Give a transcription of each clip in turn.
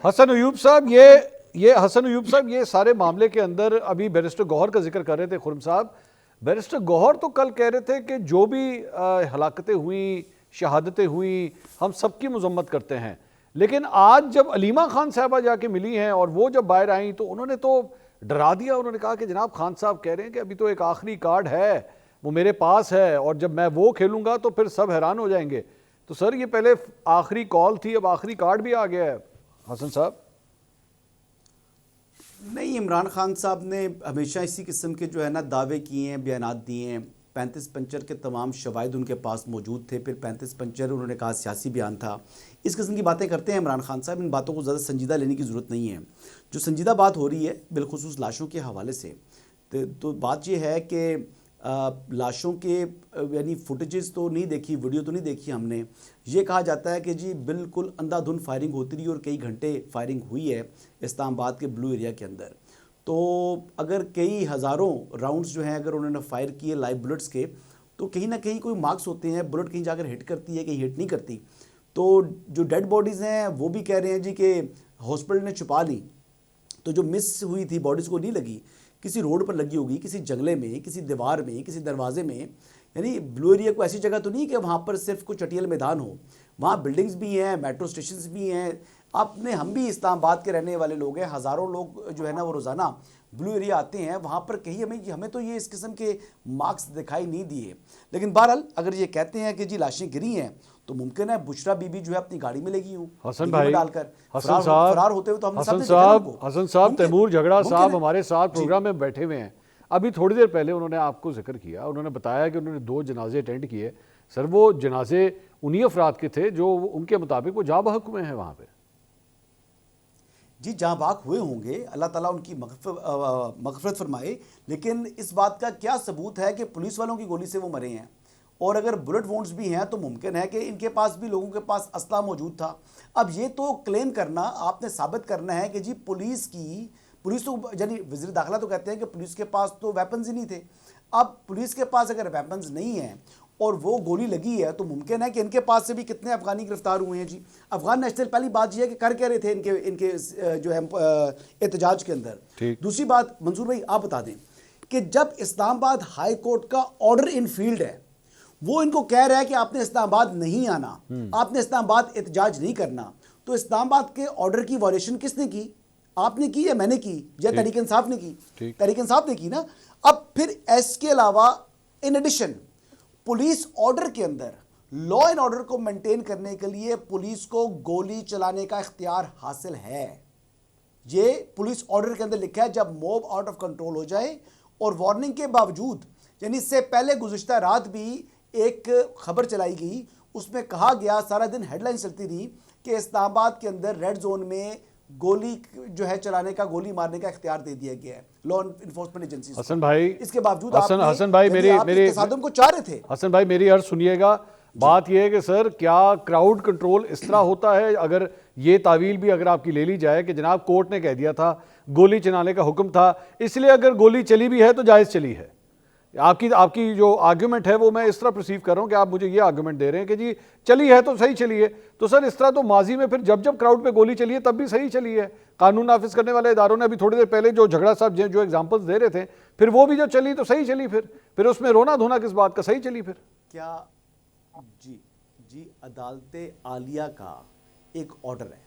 हसन अयूब साहब हसन अयूब साहब ये सारे मामले के अंदर अभी बैरिस्टर गौहर का जिक्र कर रहे थे खुर्रम साहब। बैरिस्टर गौहर तो कल कह रहे थे कि जो भी हलाकतें हुई, शहादतें हुई, हम सबकी मजम्मत करते हैं। लेकिन आज जब अलीमा खान साहबा जाके मिली हैं और वो जब बाहर आई तो उन्होंने तो डरा दिया। उन्होंने कहा कि जनाब खान साहब कह रहे हैं कि अभी तो एक आखिरी कार्ड है, वो मेरे पास है और जब मैं वो खेलूंगा तो फिर सब हैरान हो जाएंगे। तो सर ये पहले आखिरी कॉल थी, अब आखिरी कार्ड भी आ गया है। हसन साहब नहीं, इमरान खान साहब ने हमेशा इसी किस्म के जो है ना दावे किए हैं, बयानात दिए हैं। 35 पंचर के तमाम शवाहिद उनके पास मौजूद थे। फिर 35 पंचर उन्होंने कहा सियासी बयान था। इस किस्म की बातें करते हैं इमरान खान साहब। इन बातों को ज़्यादा संजीदा लेने की ज़रूरत नहीं है। जो संजीदा बात हो रही है बिलखुसूस लाशों के हवाले से, तो बात यह है कि लाशों के यानी फुटेजेस तो नहीं देखी, वीडियो तो नहीं देखी हमने। ये कहा जाता है कि जी बिल्कुल अंधाधुंध फायरिंग होती रही और कई घंटे फायरिंग हुई है इस्लामाबाद के ब्लू एरिया के अंदर। तो अगर कई हज़ारों राउंड्स जो हैं अगर उन्होंने फायर किए लाइव बुलेट्स के, तो कहीं ना कहीं कोई मार्क्स होते हैं, बुलेट कहीं जाकर हिट करती है, कहीं हिट नहीं करती। तो जो डेड बॉडीज़ हैं वो भी कह रहे हैं जी कि हॉस्पिटल ने छुपा ली, तो जो मिस हुई थी बॉडीज़ को नहीं लगी, किसी रोड पर लगी होगी, किसी जंगले में, किसी दीवार में, किसी दरवाजे में। यानी ब्लू एरिया को ऐसी जगह तो नहीं कि वहाँ पर सिर्फ कुछ चटियल मैदान हो, वहाँ बिल्डिंग्स भी हैं, मेट्रो स्टेशंस भी हैं। आपने हम भी इस्लामाबाद के रहने वाले लोग हैं, हज़ारों लोग जो है ना वो रोज़ाना ब्लू एरिया आते हैं। वहाँ पर कहीं हमें तो ये इस किस्म के मार्क्स दिखाई नहीं दिए। लेकिन बहरहाल अगर ये कहते हैं कि जी लाशें गिरी हैं तो मुमकिन है बुशरा बीबी जो है अपनी गाड़ी में लगी हूँ, हसन भाई डालकर हसन फरार होते हुए तो हमने हसन साहब तैमूर झगड़ा साहब हमारे साथ प्रोग्राम में बैठे हुए हैं। अभी थोड़ी देर पहले उन्होंने आपको जिक्र किया, उन्होंने बताया कि उन्होंने 2 जनाजे अटेंड किए। सर वो जनाजे उन्हीं अफराद के थे जो उनके मुताबिक वो जाँ बहक हुए हैं वहाँ पे। जी जाँ बाग हुए होंगे, अल्लाह ताला उनकी मग़फ़िरत फरमाए। लेकिन इस बात का क्या सबूत है कि पुलिस वालों की गोली से वो मरे हैं? और अगर बुलेट वोन्ट्स भी हैं तो मुमकिन है कि इनके पास भी, लोगों के पास असला मौजूद था। अब ये तो क्लेम करना, आपने साबित करना है कि जी पुलिस तो यानी वज़ीर दाखिला तो कहते हैं कि पुलिस के पास तो वेपन्स ही नहीं थे। अब पुलिस के पास अगर वेपन्स नहीं हैं और वो गोली लगी है तो मुमकिन है कि इनके पास से भी कितने अफगानी गिरफ्तार हुए हैं। जी अफगान नेशनल पहली बात यह है कि कर क्या रहे थे इनके जो है एहतजाज के अंदर। दूसरी बात मंसूर भाई आप बता दें कि जब इस्लामाबाद हाई कोर्ट का ऑर्डर इन फील्ड है, वो इनको कह रहा है कि आपने इस्लामाबाद नहीं आना, आपने इस्लामाबाद एहतजाज नहीं करना, तो इस्लामाबाद के ऑर्डर की वायलेशन किसने की? आपने की या मैंने की या तहरीक इंसाफ ने की? तहरीक इंसाफ ने की ना। अब फिर इसके अलावा इन एडिशन पुलिस ऑर्डर के अंदर लॉ एंड ऑर्डर को मेंटेन करने के लिए पुलिस को गोली चलाने का इख्तियार हासिल है। ये पुलिस ऑर्डर के अंदर लिखा है जब मॉब आउट ऑफ कंट्रोल हो जाए। और वार्निंग के बावजूद, यानी इससे पहले गुज़िश्ता रात भी एक खबर चलाई गई, उसमें कहा गया, सारा दिन हेडलाइन चलती थी कि इस्लामाबाद के अंदर रेड जोन में गोली जो है चलाने का, गोली मारने का इख्तियार दे दिया गया है लॉ एनफोर्समेंट एजेंसी। हसन भाई इसके बावजूद हसन भाई मेरी तसादुम को चाह रहे थे। हसन भाई मेरी अर्ज सुनिएगा। बात यह है कि सर क्या क्राउड कंट्रोल इस तरह होता है? अगर ये तावील भी अगर आपकी ले ली जाए कि जनाब कोर्ट ने कह दिया था, गोली चलाने का हुक्म था, इसलिए अगर गोली चली भी है तो जायज़ चली है। आपकी जो आर्ग्यूमेंट है वो मैं इस तरह परसीव कर रहा हूं कि आप मुझे ये आर्ग्यूमेंट दे रहे हैं कि जी चली है तो सही चली है। तो सर इस तरह तो माजी में फिर जब जब क्राउड पे गोली चली है तब भी सही चली है। कानून नाफिज करने वाले इदारों ने अभी थोड़ी देर पहले जो झगड़ा साहब जो एग्जांपल्स दे रहे थे, फिर वो भी जो चली तो सही चली, फिर उसमें रोना धोना किस बात का? सही चली फिर क्या? जी अदालत आलिया का एक ऑर्डर है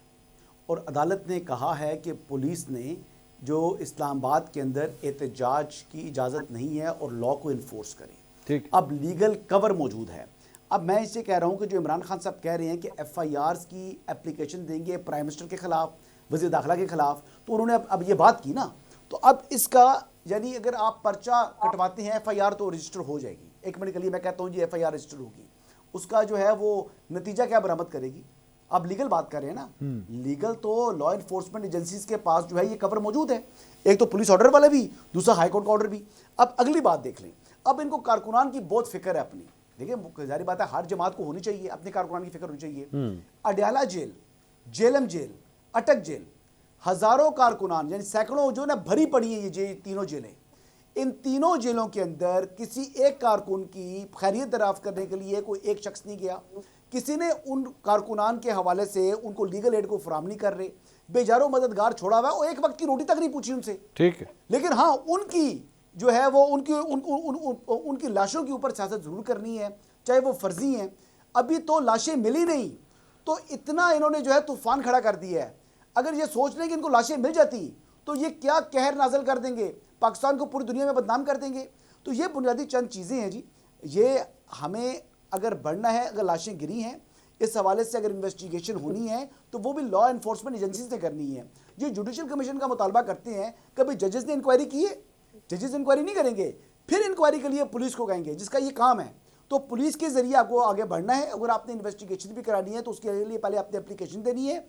और अदालत ने कहा है कि पुलिस ने जो इस्लामाबाद के अंदर एहतजाज की इजाज़त नहीं है और लॉ को इन्फोर्स करें। ठीक, अब लीगल कवर मौजूद है। अब मैं इससे कह रहा हूं कि जो इमरान खान साहब कह रहे हैं कि FIRs की एप्लीकेशन देंगे प्राइम मिनिस्टर के खिलाफ, वज़ीर दाखिला के खिलाफ, तो उन्होंने अब ये बात की ना, तो अब इसका यानी अगर आप पर्चा कटवाते हैं FIR तो रजिस्टर हो जाएगी। 1 मिनट के लिए मैं कहता हूँ जी FIR रजिस्टर होगी, उसका जो है वो नतीजा क्या बरामद करेगी? आप लीगल बात कर रहे हैं ना, लीगल तो लॉ एनफोर्समेंट एजेंसीज के पास जो है ये कवर मौजूद है। एक तो पुलिस ऑर्डर वाला भी, दूसरा हाई कोर्ट का ऑर्डर भी। अब अगली बात देख लें, अब इनको कारकुनान की बहुत फिक्र है अपनी। देखिए जारी बात है, हर जमात को होनी चाहिए, अपने कारकुनान की फिक्र होनी चाहिए। अडयाला जेल, जेलम जेल, अटक जेल, हजारों कारकुनान यानी सैकड़ों जो ना भरी पड़ी है ये तीनों जेलें। इन तीनों जेलों के अंदर किसी एक कारकुन की खैरियत दराफ्त करने के लिए कोई एक शख्स नहीं गया। किसी ने उन कारकुनान के हवाले से उनको लीगल एड को फराहम नहीं कर रहे, बेजारों मददगार छोड़ा हुआ है और एक वक्त की रोटी तक नहीं पूछी उनसे। ठीक है। लेकिन हाँ, उनकी जो है वो उनकी लाशों के ऊपर सियासत जरूर करनी है, चाहे वो फर्जी हैं। अभी तो लाशें मिली नहीं, तो इतना इन्होंने जो है तूफान खड़ा कर दिया है। अगर ये सोच रहे हैं कि इनको लाशें मिल जाती तो ये क्या कहर नाजल कर देंगे, पाकिस्तान को पूरी दुनिया में बदनाम कर देंगे। तो ये बुनियादी चंद चीज़ें हैं जी। ये हमें अगर बढ़ना है, अगर लाशें गिरी हैं इस हवाले से अगर इन्वेस्टिगेशन होनी है तो वो भी लॉ एनफोर्समेंट एजेंसीज ने करनी है। जो जुडिशल कमीशन का मुतालबा करते हैं, कभी जजेस ने इंक्वायरी की है? जजेस इंक्वायरी नहीं करेंगे, फिर इंक्वायरी के लिए पुलिस को कहेंगे जिसका ये काम है। तो पुलिस के जरिए आपको आगे बढ़ना है। अगर आपने इन्वेस्टिगेशन भी करानी है तो उसके लिए पहले आपने एप्लीकेशन देनी है।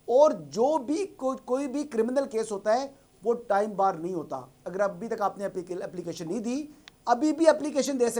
और जो भी कोई भी क्रिमिनल केस होता है वो टाइम बार नहीं होता। अगर अभी तक आपने एप्लीकेशन नहीं दी, अभी भी एप्लीकेशन दे सकते